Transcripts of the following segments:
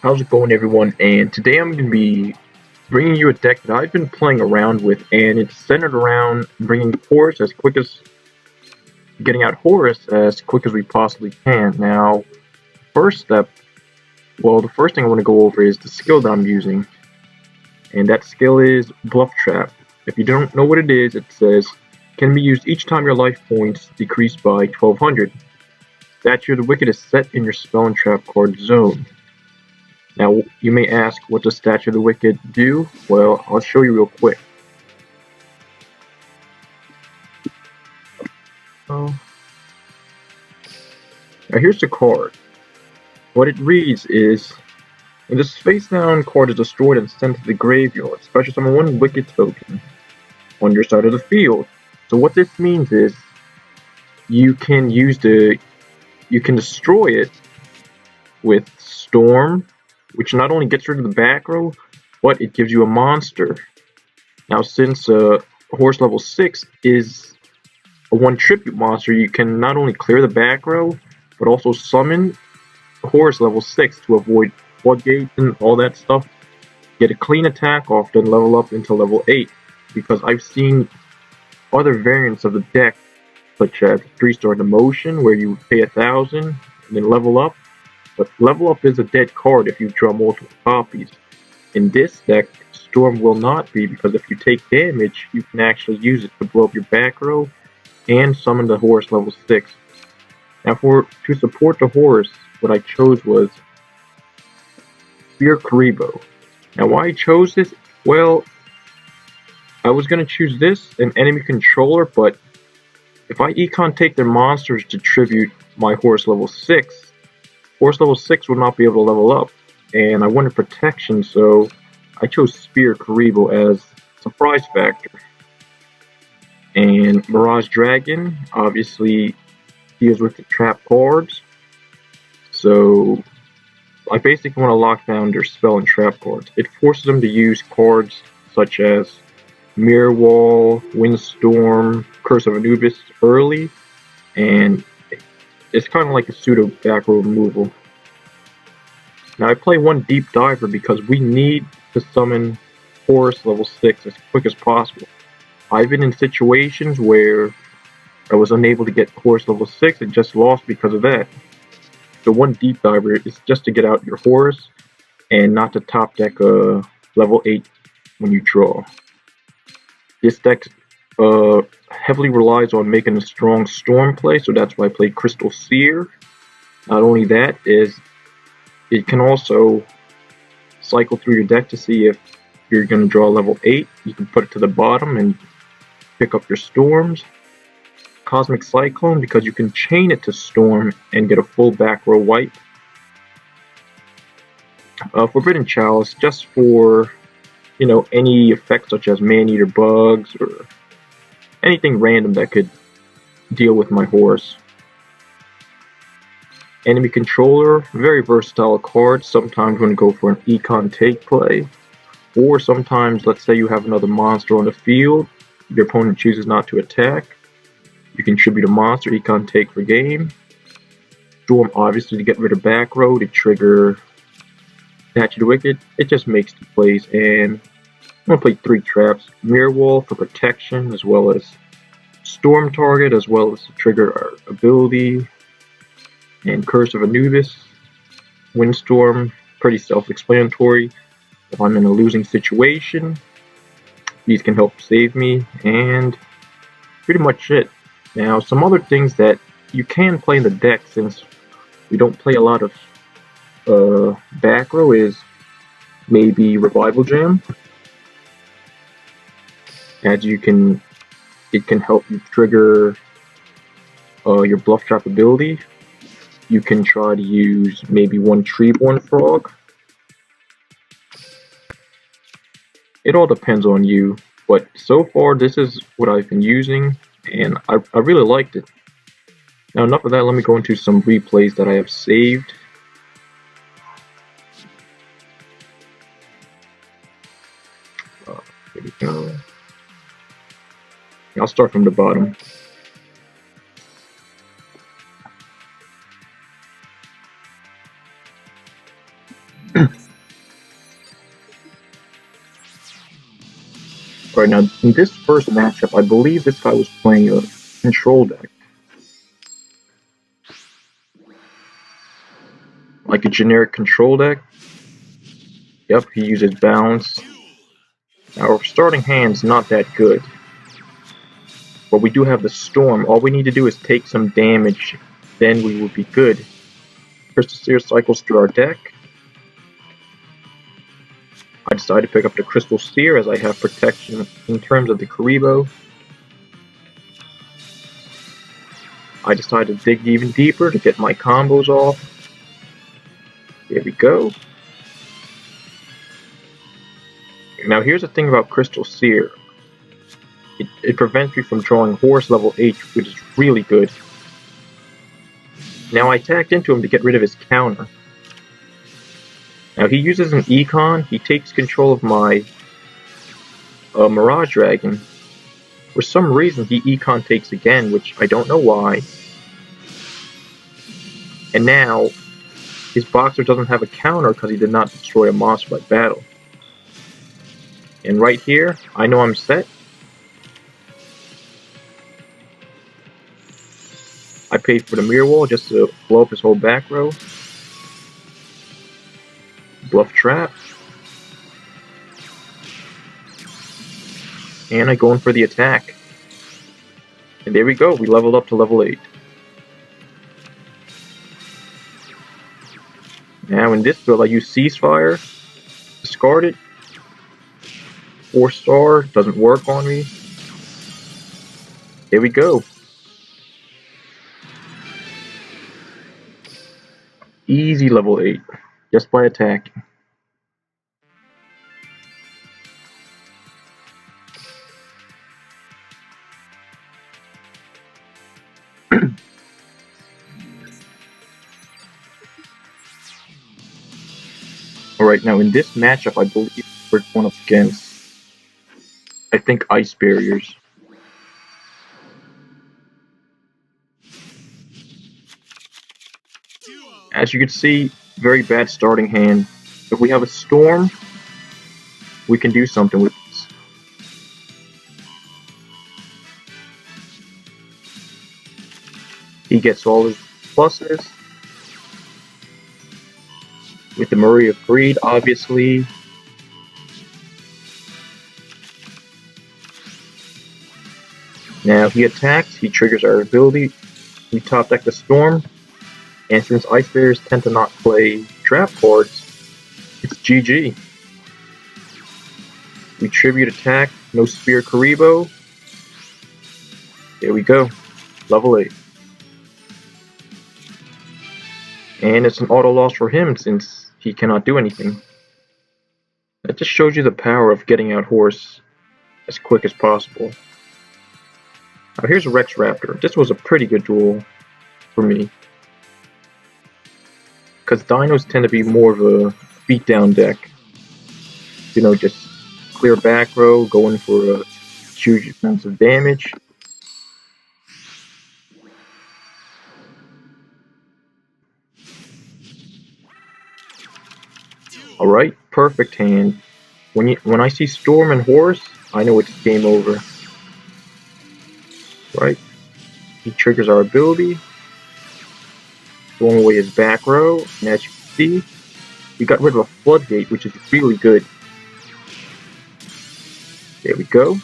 How's it going, everyone? And today I'm going to be bringing you a deck that I've been playing around with, and it's centered around bringing Horus getting out Horus as quick as we possibly can. Now, the first thing I want to go over is the skill that I'm using, and that skill is Bluff Trap. If you don't know what it is, it says, can be used each time your life points decrease by 1200. Statue of the Wicked is set in your spell and trap card zone. Now, you may ask, what does Statue of the Wicked do? Well, I'll show you real quick. Now, here's the card. What it reads is, when this face-down card is destroyed and sent to the graveyard, special summon one Wicked token on your side of the field. So what this means is, you can destroy it with Storm, which not only gets rid of the back row, but it gives you a monster. Now, since Horus level 6 is a 1 tribute monster, you can not only clear the back row, but also summon Horus level 6 to avoid floodgates and all that stuff. Get a clean attack off, then level up into level 8. Because I've seen other variants of the deck, such as 3-star Demotion, where you pay 1,000 and then level up. But level up is a dead card if you draw multiple copies. In this deck, Storm will not be, because if you take damage, you can actually use it to blow up your back row and summon the Horus level 6. Now, to support the Horus, what I chose was Sphere Kuriboh. Now, why I chose this? Well, I was going to choose this, an enemy controller, but if I econ take their monsters to tribute my Horus level 6, Horus level 6 would not be able to level up, and I wanted protection, so I chose Sphere Kuriboh as surprise factor. And Mirage Dragon obviously deals with the trap cards, so I basically want to lock down their spell and trap cards. It forces them to use cards such as Mirror Wall, Windstorm, Curse of Anubis early, and it's kind of like a pseudo back row removal. Now, I play one Deep Diver because we need to summon Horus level 6 as quick as possible. I've been in situations where I was unable to get Horus level 6 and just lost because of that. The one Deep Diver is just to get out your Horus and not to top deck level 8 when you draw. This deck heavily relies on making a strong Storm play, so that's why I play Crystal Seer. Not only that, it can also cycle through your deck to see if you're going to draw level 8. You can put it to the bottom and pick up your Storms. Cosmic Cyclone, because you can chain it to Storm and get a full back row wipe. Forbidden Chalice, just for, any effects such as Man-Eater bugs or anything random that could deal with my Horus. Enemy Controller, very versatile card. Sometimes when you go for an econ take play, or sometimes, let's say you have another monster on the field, your opponent chooses not to attack, you can tribute a monster, econ take for game. Storm, obviously, to get rid of back row, to trigger Statue of the Wicked. It just makes the plays, and I'm going to play 3 traps. Mirror Wall for protection, as well as Storm target, as well as to trigger our ability. And Curse of Anubis. Windstorm, pretty self-explanatory. If I'm in a losing situation, these can help save me, and pretty much it. Now, some other things that you can play in the deck, since we don't play a lot of back row, is maybe Revival Jam, as it can help you trigger your Bluff Trap ability. You can try to use maybe one Treeborn Frog. It all depends on you, but so far this is what I've been using, and I really liked it. Now, enough of that, let me go into some replays that I have saved. Here we go. I'll start from the bottom. Right now, in this first matchup, I believe this guy was playing a control deck. Like a generic control deck. Yep, he uses balance. Now, our starting hand's not that good. But we do have the Storm. All we need to do is take some damage, then we will be good. Crystal Seer cycles through our deck. I decided to pick up the Crystal Seer as I have protection in terms of the Kuriboh. I decided to dig even deeper to get my combos off. There we go. Now here's the thing about Crystal Seer. It prevents me from drawing Horus level 8, which is really good. Now I tagged into him to get rid of his counter. Now he uses an Econ, he takes control of my Mirage Dragon. For some reason he Econ takes again, which I don't know why. And now his Boxer doesn't have a counter because he did not destroy a monster by battle. And right here, I know I'm set. I paid for the mirror wall just to blow up his whole back row. Bluff trap. And I go in for the attack. And there we go, we leveled up to level 8. Now in this build I use Ceasefire, discard it. 4-star, doesn't work on me. There we go. Easy level 8, just by attacking. Alright, now in this matchup, I believe we're going up against, I think, Ice Barriers. As you can see, very bad starting hand. If we have a Storm, we can do something with this. He gets all his pluses. With the Murray of Greed, obviously. Now he attacks, he triggers our ability. We top deck the Storm. And since Ice Bears tend to not play trap cards, it's GG. We tribute attack, no Sphere Kuriboh. There we go, level 8. And it's an auto loss for him since he cannot do anything. That just shows you the power of getting out Horus as quick as possible. Now here's Rex Raptor. This was a pretty good duel for me. Because Dinos tend to be more of a beatdown deck. You know, just clear back row, going for a huge amounts of damage. Alright, perfect hand. When I see Storm and Horus, I know it's game over. Right? He triggers our ability. Throwing away his back row, and as you can see, we got rid of a floodgate, which is really good. There we go.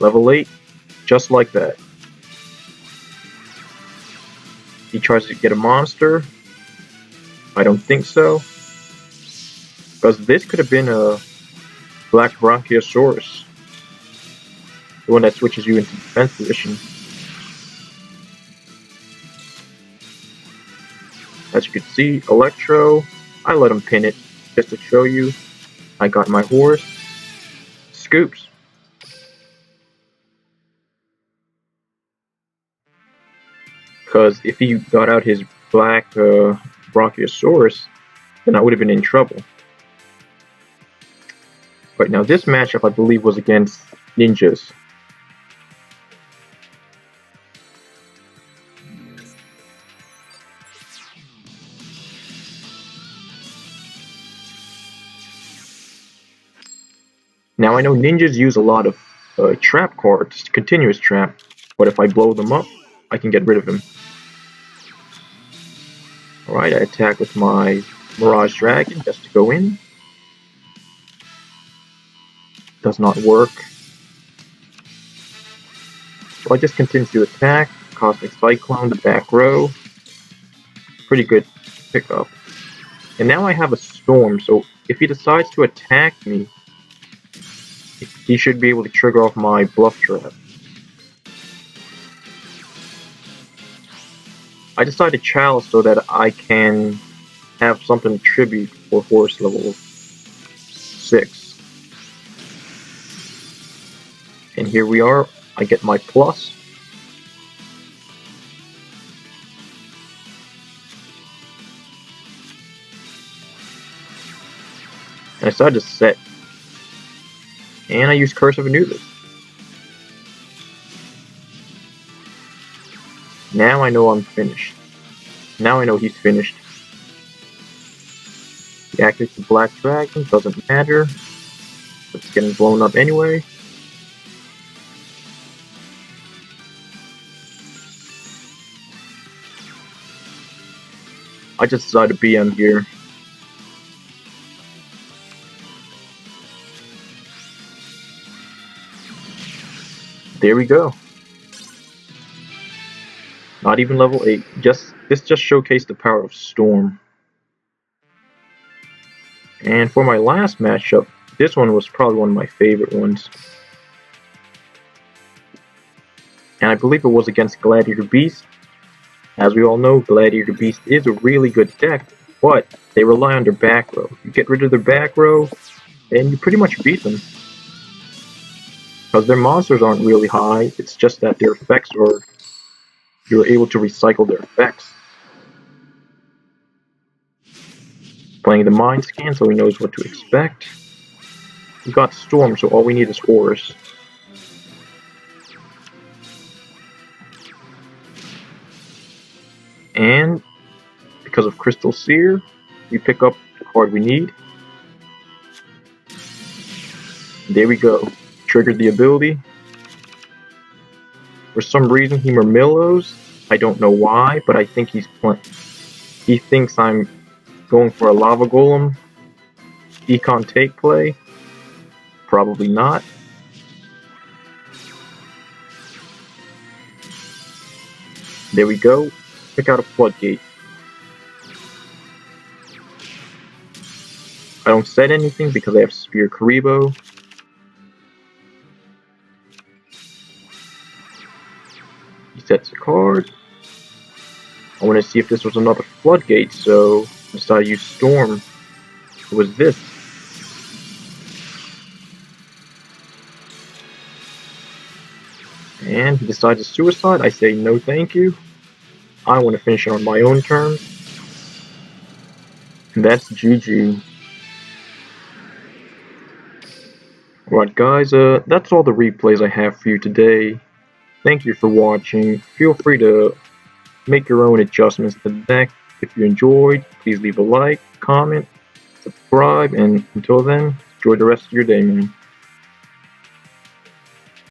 Level 8, just like that. He tries to get a monster. I don't think so. Because this could have been a Black Bronchiosaurus. The one that switches you into defense position. As you can see, Electro, I let him pin it, just to show you. I got my Horus. Scoops. Because if he got out his Black Bronchiosaurus, then I would have been in trouble. Right now, this matchup, I believe, was against Ninjas. Now I know ninjas use a lot of trap cards, continuous trap, but if I blow them up, I can get rid of him. Alright, I attack with my Mirage Dragon just to go in. Does not work. So I just continue to attack. Cosmic Cyclone, the back row. Pretty good pickup. And now I have a Storm, so if he decides to attack me, he should be able to trigger off my Bluff trap. I decided Chalice so that I can have something to tribute for Horus level 6. And here we are, I get my plus. And I decided to set. And I use Curse of Anubis. Now I know I'm finished. Now I know he's finished. He activates the Black Dragon, doesn't matter. It's getting blown up anyway. I just decided to BM here. There we go. Not even level 8. This just showcased the power of Storm. And for my last matchup, this one was probably one of my favorite ones. And I believe it was against Gladiator Beast. As we all know, Gladiator Beast is a really good deck, but they rely on their back row. You get rid of their back row, and you pretty much beat them. Because their monsters aren't really high, it's just that their effects are... you're able to recycle their effects. Playing the Mind Scan so he knows what to expect. We got Storm, so all we need is Horus. And because of Crystal Seer, we pick up the card we need. There we go. Triggered the ability. For some reason he Murmillos. I don't know why, but I think he's playing. He thinks I'm going for a Lava Golem. Econ take play. Probably not. There we go. Pick out a Floodgate. I don't set anything because I have Sphere Kuriboh. He sets a card. I want to see if this was another Floodgate, so I decided to use Storm. It was this. And he decides to suicide. I say no thank you. I want to finish it on my own terms. And that's GG. Alright guys, that's all the replays I have for you today. Thank you for watching. Feel free to make your own adjustments to the deck. If you enjoyed, please leave a like, comment, subscribe, and until then, enjoy the rest of your day, man.